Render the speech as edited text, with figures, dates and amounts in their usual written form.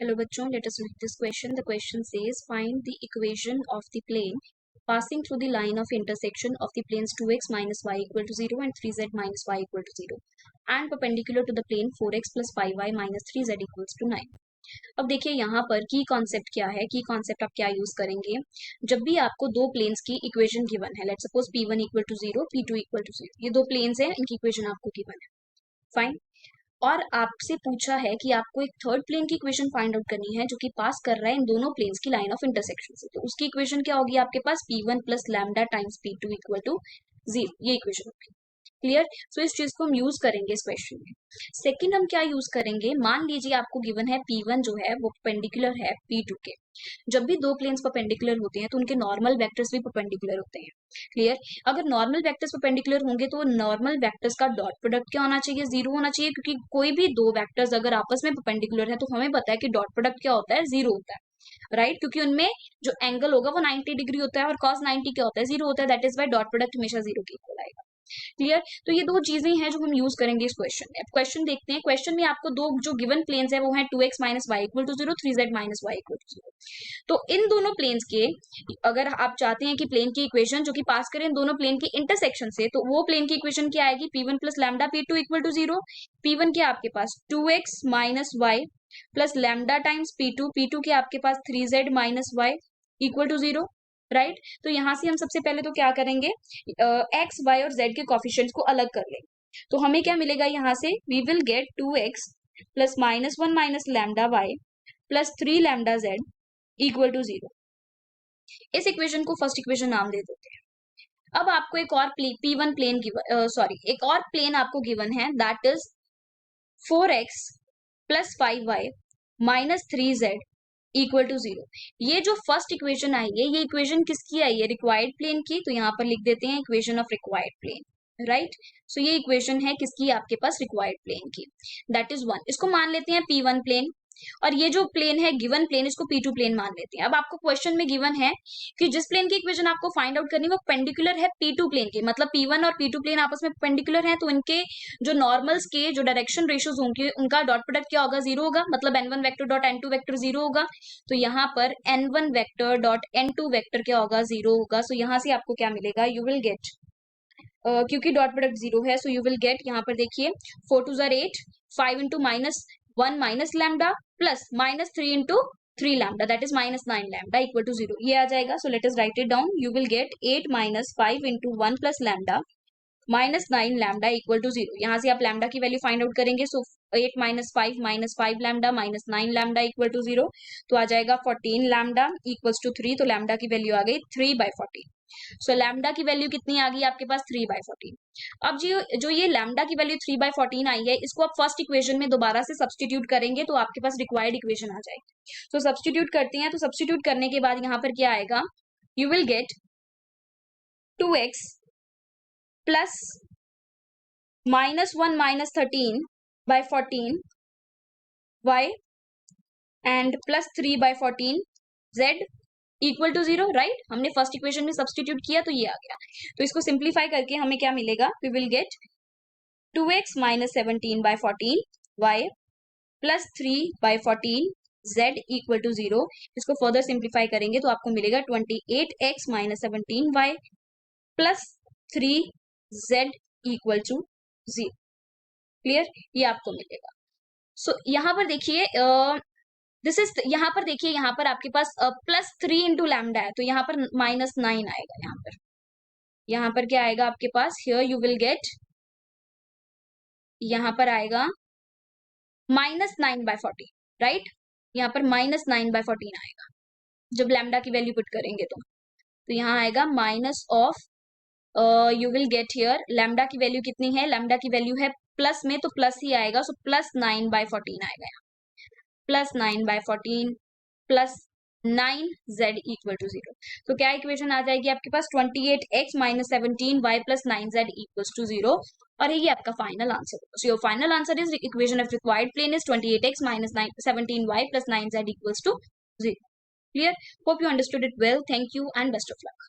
Hello bachon, let us read this question. The question says find the equation of the plane passing through the line of intersection of the planes 2x minus y equal to 0 and 3z minus y equal to 0 and perpendicular to the plane 4x plus 5y minus 3z equals to 9. अब देखिए यहाँ पर की concept क्या है, की concept आप क्या यूज करेंगे जब भी आपको दो प्लेन्स की इक्वेशन गिवन है. Let's suppose p1 equal to 0, p2 equal to 0. ये दो प्लेन्स हैं, इनकी इक्वेशन आपको गिवन है. फाइन. और आपसे पूछा है कि आपको एक थर्ड प्लेन की इक्वेशन फाइंड आउट करनी है जो कि पास कर रहा है इन दोनों प्लेन्स की लाइन ऑफ इंटरसेक्शन से. तो उसकी इक्वेशन क्या होगी आपके पास, p1 plus lambda times p2 equal to 0. ये इक्वेशन होगी. क्लियर. सो इस चीज को हम यूज करेंगे इस क्वेश्चन में. सेकंड हम क्या यूज करेंगे, मान लीजिए आपको गिवन है p1 जो है वो परपेंडिकुलर है p2 के. जब भी दो प्लेन्स परपेंडिकुलर होते हैं तो उनके नॉर्मल वेक्टर्स भी परपेंडिकुलर होते हैं. क्लियर. अगर नॉर्मल वेक्टर्स परपेंडिकुलर होंगे तो नॉर्मल वेक्टर्स का डॉट प्रोडक्ट क्या होना चाहिए, 0 होना चाहिए. क्योंकि कोई भी दो वेक्टर्स अगर आपस में परपेंडिकुलर है तो हमें पता है कि डॉट प्रोडक्ट क्या होता है, 0 होता है. राइट. क्योंकि उनमें जो एंगल होगा वो 90 डिग्री होता है और cos 90 क्या होता है, 0 होता है. That is y dot product हमेशा 0 के इक्वल आएगा. क्लियर. तो ये दो चीजें हैं जो हम यूज करेंगे इस क्वेश्चन में. अब क्वेश्चन देखते हैं. क्वेश्चन में आपको दो जो गिवन प्लेन्स है वो है 2x minus y equal to 0, 3z minus y equal to 0. तो इन दोनों प्लेन्स के अगर आप चाहते हैं कि प्लेन की इक्वेशन जो कि पास करें इन दोनों प्लेन के इंटरसेक्शन से, तो वो प्लेन की इक्वेशन क्या आएगी, p1 plus lambda p2 equal to 0. p1 क्या आपके पास 2x minus y plus lambda times p2, p2 के आपके पास 3z minus y equal to 0. Right. तो यहां से हम सबसे पहले तो क्या करेंगे, एक्स वाई और जेड के कॉफिशिएंट्स को अलग कर लेंगे. तो हमें क्या मिलेगा यहाँ से, we will get 2x plus minus 1 minus lambda y plus 3 lambda z equal to 0. इस इक्वेशन को फर्स्ट इक्वेशन नाम दे देते हैं. अब आपको एक और p1 प्लेन गिवन, सॉरी एक और प्लेन आपको गिवन है, that is 4x plus 5y minus 3z equal to 0. ये जो फर्स्ट इक्वेशन आई है ये इक्वेशन किसकी आई है, रिक्वायर्ड प्लेन की. तो यहाँ पर लिख देते हैं equation of required plane. Right. So ये इक्वेशन है किसकी, आपके पास रिक्वायर्ड प्लेन की. That is 1. इसको मान लेते हैं p1 प्लेन. और ये जो प्लेन है गिवन प्लेन, इसको p2 प्लेन मान लेते हैं. अब आपको क्वेश्चन में गिवन है कि जिस प्लेन की इक्वेशन आपको फाइंड आउट करनी है वो पेंडिकुलर है p2 प्लेन के. मतलब p1 और p2 प्लेन आपस में पेंडिकुलर हैं, तो इनके जो नॉर्मल्स के जो डायरेक्शन रेशियोज होंगे उनका डॉट प्रोडक्ट क्या होगा, 0 होगा. मतलब n1 vector dot n2 vector 0 होगा. तो यहाँ पर n1 vector dot n2 vector क्या होगा, 0 होगा. सो यहाँ से आपको क्या मिलेगा, यू विल गेट, क्योंकि डॉट प्रोडक्ट 0 है, सो यू विल गेट, यहाँ पर देखिए 4 to 8, 5 into minus 1 minus lambda plus minus 3 into 3 lambda, that is minus 9 lambda equal to 0. ये आ जाएगा. So let us write it down. You will get 8 minus 5 into 1 plus lambda minus 9 lambda equal to 0. यहाँ से आप lambda की value find out करेंगे. So 8 minus 5 lambda minus 9 lambda equal to 0. तो आ जाएगा 14 लैम्डा इक्वल्स टू 3. तो lambda की value आ गई 3/14. सो लैम्डा की वैल्यू कितनी आ गई आपके पास, 3/14. अब जो ये लैम्डा की वैल्यू 3/14 आई है, इसको आप फर्स्ट इक्वेशन में दोबारा से सब्सटीट्यूट करेंगे तो आपके पास रिक्वायर्ड इक्वेशन आ जाएगी. तो सब्सटीट्यूट करते हैं. तो सब्सटीट्यूट करने के बाद यहाँ पर क्या आएगा, you will get 2x plus minus 1 minus 13/14 y and plus 3/14 z equal to 0. Right. हमने फर्स्ट इक्वेशन में सब्सटीट्यूट किया तो ये आ गया. तो इसको सिंप्लीफाई करके हमें क्या मिलेगा, we will get 2x minus 17/14 y plus 3/14 z equal to 0. इसको फर्दर सिंप्लीफाई करेंगे तो आपको मिलेगा 28x minus 17y plus 3z equal to 0. Clear. ये आपको मिलेगा. सो यहाँ पर देखिए, दिस इज, यहाँ पर देखिए, यहाँ पर आपके पास प्लस 3 इंटू लैम्डा है तो यहाँ पर माइनस 9 आएगा. यहाँ पर क्या आएगा आपके पास, हियर यू विल गेट, यहाँ पर आएगा माइनस 9/14. राइट. यहाँ पर माइनस 9/14 आएगा जब लैम्डा की वैल्यू पुट करेंगे तो यहाँ आएगा minus of, you will get here, lambda की वैल्यू कितनी है, लैम्डा की वैल्यू है प्लस में तो प्लस ही आएगा. सो प्लस 9/14 आएगा. Plus 9/14 plus 9z equal to 0. तो क्या इक्वेशन आ जाएगी आपके पास, 28x minus 17y plus 9z equal to 0. और ये आपका फाइनल आंसर होगा. So your final answer is, equation of required plane is 28x minus 17y plus 9z equal to 0. Clear. Hope you understood it well. Thank you and best of luck.